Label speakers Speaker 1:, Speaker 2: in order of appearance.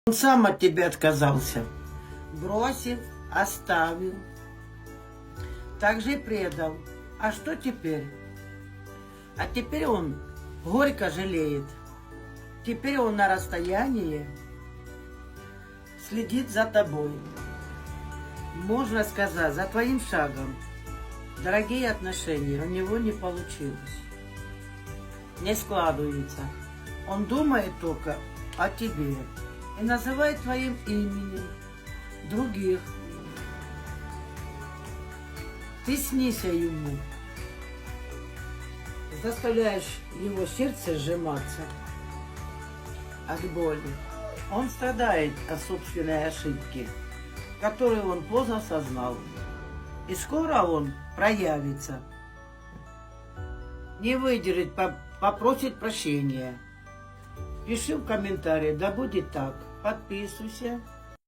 Speaker 1: Он сам от тебя отказался, бросил, оставил, также и предал. А что теперь? А теперь он горько жалеет. Теперь он на расстоянии следит за тобой. Можно сказать, за твоим шагом. Дорогие отношения у него не получилось. Не складывается. Он думает только о тебе и называет твоим именем других. Ты снися ему, заставляешь его сердце сжиматься от боли. Он страдает от собственной ошибки, которую он поздно осознал. И скоро он проявится. Не выдержит, попросит прощения. Пиши в комментариях, да будет так. Подписывайся.